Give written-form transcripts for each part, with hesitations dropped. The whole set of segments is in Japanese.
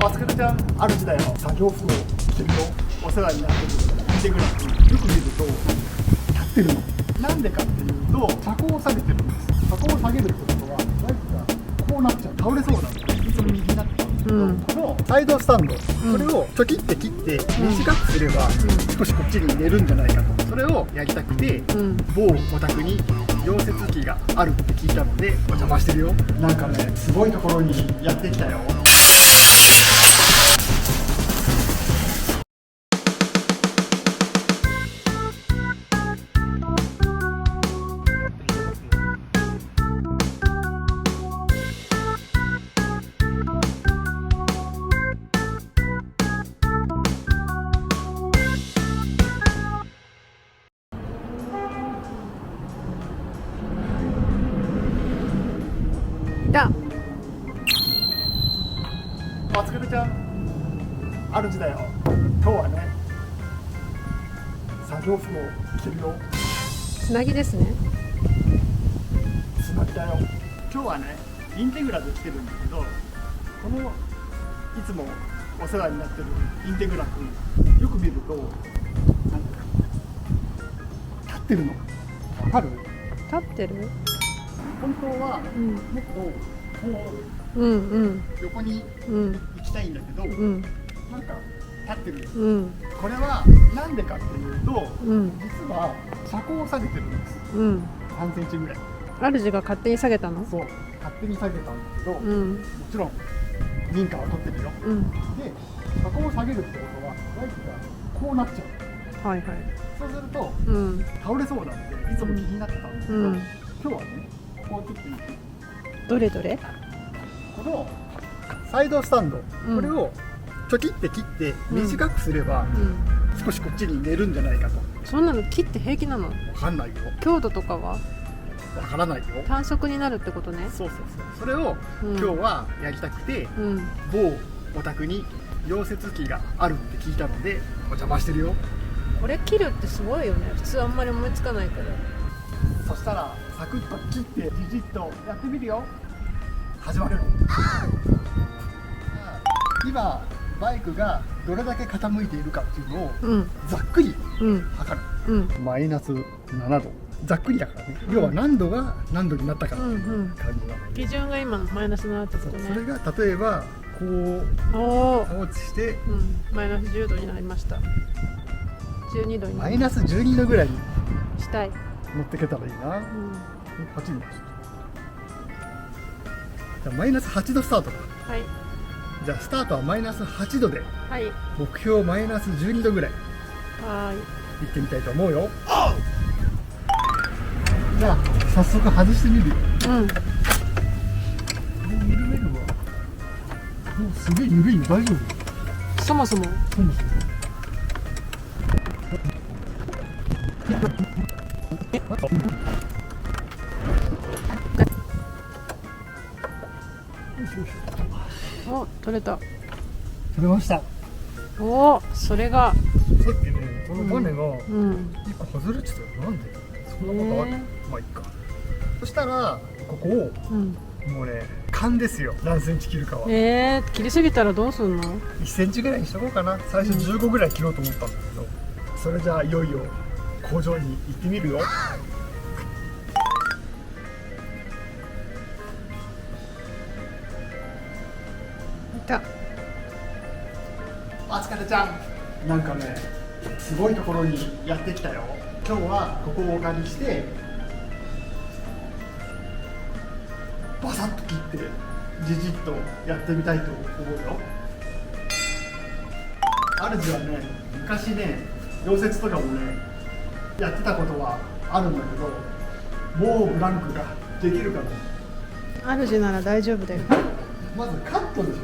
マスカルちゃん、ある時代は作業服を着てるよ。お世話になってるインテグラス、よく見ると立ってるの。なんでかっていうと、車高を下げてるんです。車高を下げるってことはバイクがこうなっちゃう、倒れそうなんでいつも右になってたんですけど、このサイドスタンド、これをちょきって切って短くすれば少しこっちに寝るんじゃないかと、それをやりたくて、某お宅に溶接機があるって聞いたのでお邪魔してるよ。なんかね、すごいところにやってきたよ。だ。マツクルちゃん、ある時代よ。今日はね、作業服を着てるよ。つなぎですね。つなぎだよ。今日はね、インテグラで来てるんだけど、このいつもお世話になってるインテグラ君、よく見るとなんか立ってるの。わかる？立ってる？本当はもっとこう横に行きたいんだけど、なんか立ってる。これはなんでかっていうと、実は車高を下げてるんです。3センチぐらい。主が勝手に下げたの？そう、勝手に下げたんだけど、もちろん認可は取ってるよ。で、車高を下げるってことはバイクがこうなっちゃう。はいはい。そうすると、倒れそうなのでいつも気になってたんだけど、今日はね、こうちょっとどれどれ？このサイドスタンド、これをちょきって切って短くすれば、少しこっちに寝るんじゃないかと。そんなの切って平気なの？わかんないよ。強度とかは？わからないよ。単色になるってことね。そうそうそう。それを今日はやりたくて、某お宅に溶接機があるって聞いたのでお邪魔してるよ。これ切るってすごいよね。普通あんまり思いつかないけど。そしたらサクッと切ってじじっとやってみるよ。始まるよ。今バイクがどれだけ傾いているかっていうのをざっくり測る。マイナス7度。ざっくりだからね。要は何度が何度になったかっていう感じなので、基準が今マイナス7ってことね。それが例えばこう放置して、マイナス10度になりました。12度にマイナス12度ぐらいにしたい。持ってけたらいいな。8度。じゃあマイナス8度スタートか。はい。じゃあスタートはマイナス8度で、はい。目標マイナス12度ぐらいはい。行ってみたいと思うよ。じゃあ早速外してみるよ。緩めるわ。もうすげえ緩いよ。大丈夫？そもそも。そもそも。お、取れた。取れました。おお、それが。さっきね、このバネが一個外れてたよ。なんで？そんなことある？まあいいか。そしたらここをもうね、勘ですよ。何センチ切るかは。切りすぎたらどうすんの1センチぐらいにしとこうかな。最初15ぐらい切ろうと思ったんだけど、それじゃあいよいよ工場に行ってみるよ。いた。あつかれちゃん、なんかね、すごいところにやってきたよ。今日はここをお借りしてバサッと切ってじじっとやってみたいと思うよ。主はね、昔ね、溶接とかもねやってたことはあるんだけど、もうブランクができるかな。主なら大丈夫だよ。まずカットでしょ。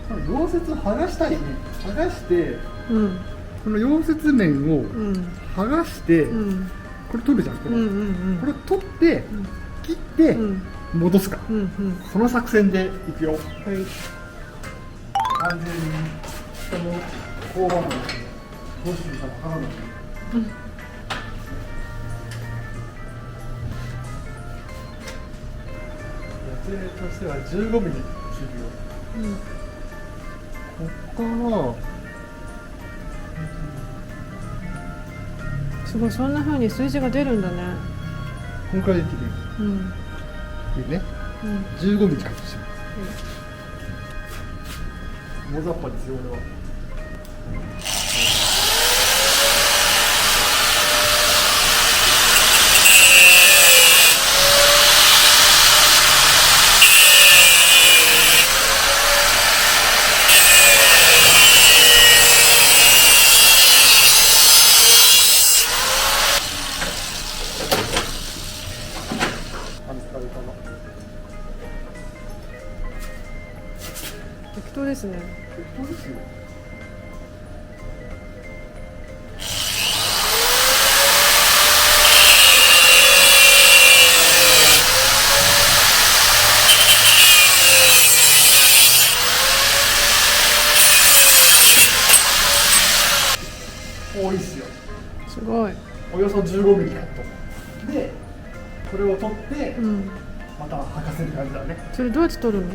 この溶接を剥がしたいね。剥がして、この溶接面を剥がして、これ取るじゃん。これを取って、切って、戻すか、その作戦でいくよ。完全に人の工場なんですけど、どうしていいかわからない。予定としては15ミリ。るよ。うん。こっからすごい、そんな風に数字が出るんだね。こんくらいできるうん。っていうね。うん。 15ミリカットしてます。大雑把ですよ俺は。適当ですね。適当ですよ。多いっすよ。すごい。およそ15ミリカットでこれを取ってうん。また履かせる感じだね。それどうやって取るの？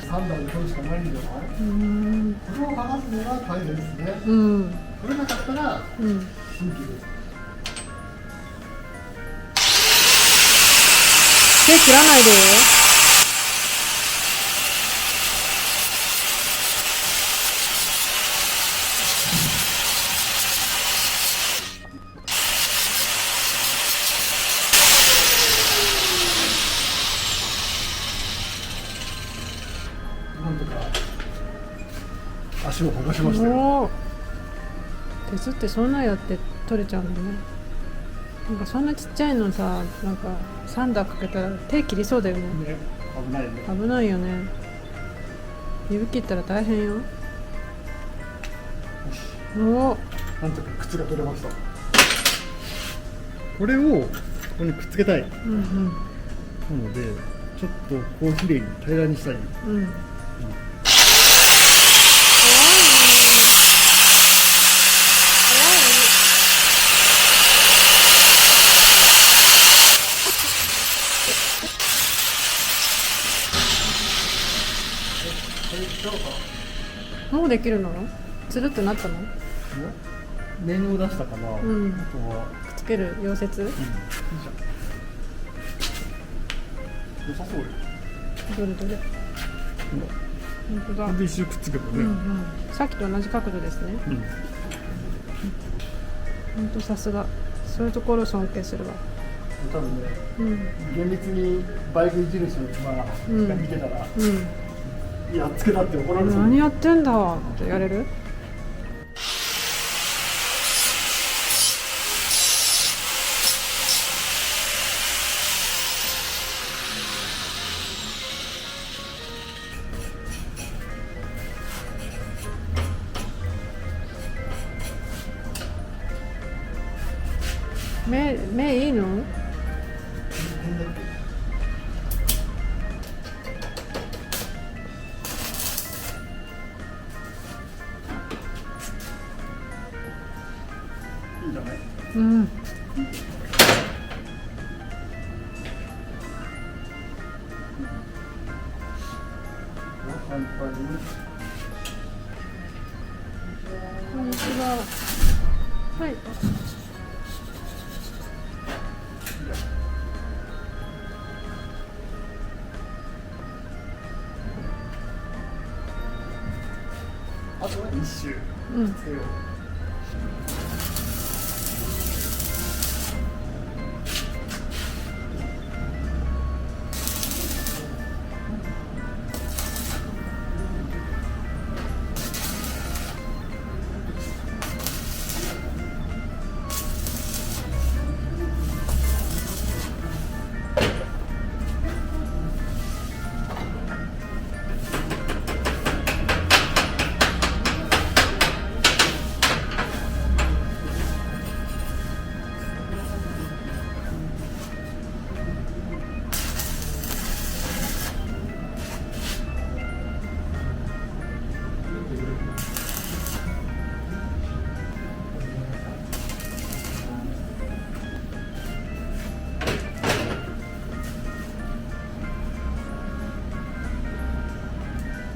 サンダルで取るしかないんじゃない？うん。これを剥がすのが大変ですね。うん。取れなかったらうん。新規です。手切らないでよ。なんとか足を剥がしましたよ。おお。鉄ってそんなやって取れちゃうんだね。なんかそんなちっちゃいのさ、なんかサンダーかけたら手切りそうだよね。ね、危ないね。危ないよね。指切ったら大変よ。おお。なんとか靴が取れました。これをここにくっつけたい。うんなのでちょっとこう綺麗に平らにしたい。うん。うん。もうできるの？つるってなったの？面を出したかな。うん。あとは、くっつける溶接？良さそうよ。どれどれ？本当だ。これで一周くっつけばね。うんうん。さっきと同じ角度ですね。うん。本当さすが。そういうところ尊敬するわ。多分ね、うん。厳密にバイク印の人が見てたら、うん。やっつけたって怒られそう。何やってんだってやれる？目いいの？いいんじゃない？うん。反対に。こんにちは。はい。あとは一周うん。つけよう。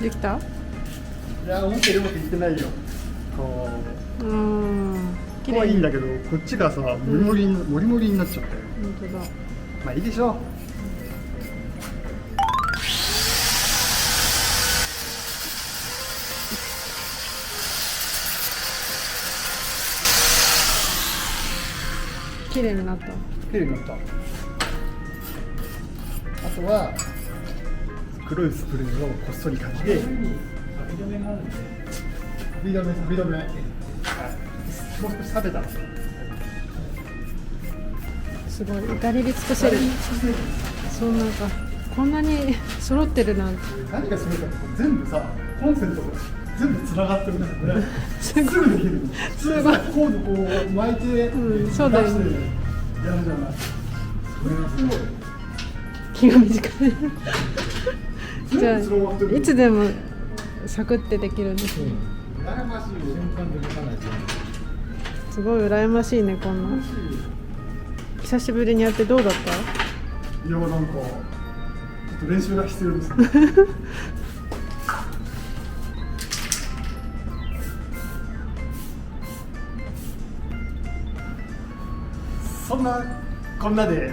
できた？いや思ってるうまくいってないよ。こ綺こはいいん麗に。だけど、こっちがさモリモリになっちゃって。本当だ。まあいいでしょう。綺麗になった。綺麗になった。あとは黒いスプレーをこっそり買って、錆止め、もう少し食べたらすごい至れり尽くせる。そうなんかこんなに揃ってるなんて。何がすごいかって全部さコンセントが全部つながってるんだよね。すぐできる。すごいコードこう巻いて、そうだよね。出してやるじゃない。それがすごい。気が短い。じゃあ全部繋がってるいつでもサクってできるんですね。羨ましい。瞬間で動かないと。すごい羨ましいねこんな。久しぶりにやってどうだった？いやなんかちょっと練習が必要ですね。そんなこんなで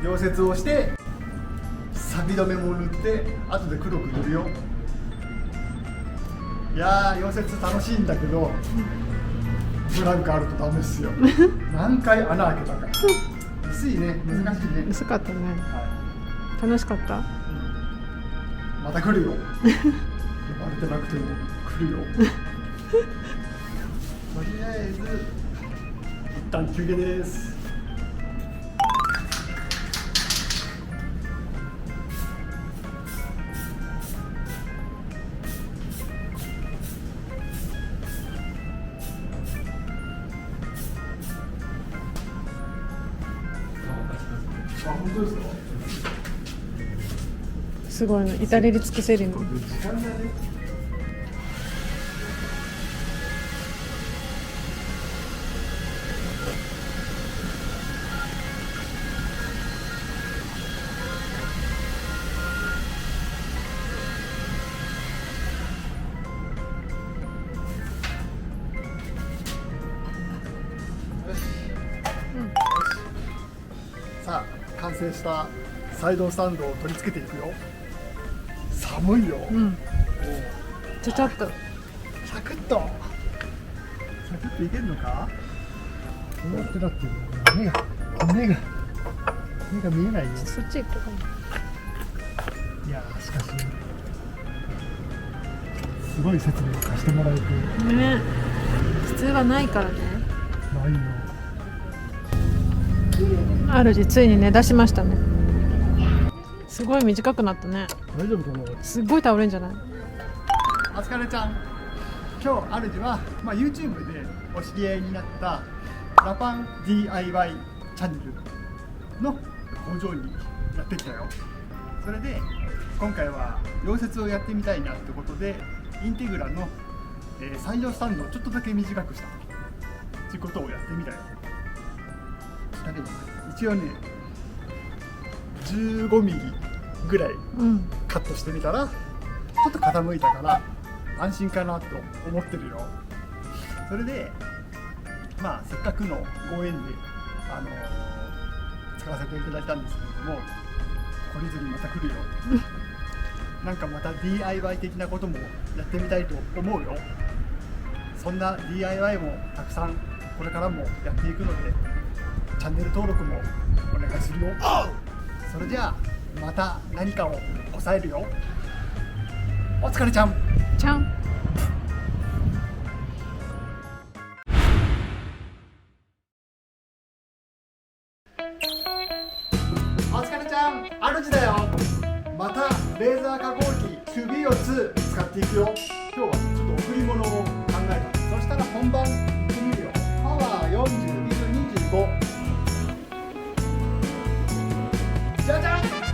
溶接をして錆止めも塗って後で黒く塗るよ。いやー溶接楽しいんだけどブランクあるとダメですよ。何回穴開けたか。薄いね、難しいね。薄かったね。は楽しかった？い、また来るよ。呼ばれてなくても来るよ。とりあえず一旦休憩です。あ、本当ですか。すごいの至れり尽くせるの。時間だね。さあ完成したサイドスタンドを取り付けていくよ。寒いよ。ちゃちゃっと。サクッといけるのか。こうやってだって目が見えないよ。そっち行くかいやーしかしすごい説明を貸してもらえてな。ね。普通はないからね。ないよ。主ついに寝出しましたね。すごい短くなったね。大丈夫かな。すっごい倒れんじゃない？お疲れちゃん。今日主は、YouTube でお知り合いになったラパン DIY チャンネルの工場にやってきたよ。それで今回は溶接をやってみたいなってことでインテグラの、採用スタンドをちょっとだけ短くしたっていうことをやってみたよ。だけど一応ね15ミリぐらいカットしてみたらちょっと傾いたから安心かなと思ってるよ。それでせっかくのご縁で使わせていただいたんですけれども、懲りずにまた来るよ。なんかまた DIY 的なこともやってみたいと思うよ。そんな DIY もたくさんこれからもやっていくのでチャンネル登録もお願いするよ。それじゃあまた何かを抑えるよ。お疲れちゃん。ちゃん。お疲れちゃん、主だよ。またレーザー加工機 QB4 使っていくよ。今日はちょっと贈り物を考えた。そしたら本番行ってみるよ。パワー40、リズ25。じゃじゃん。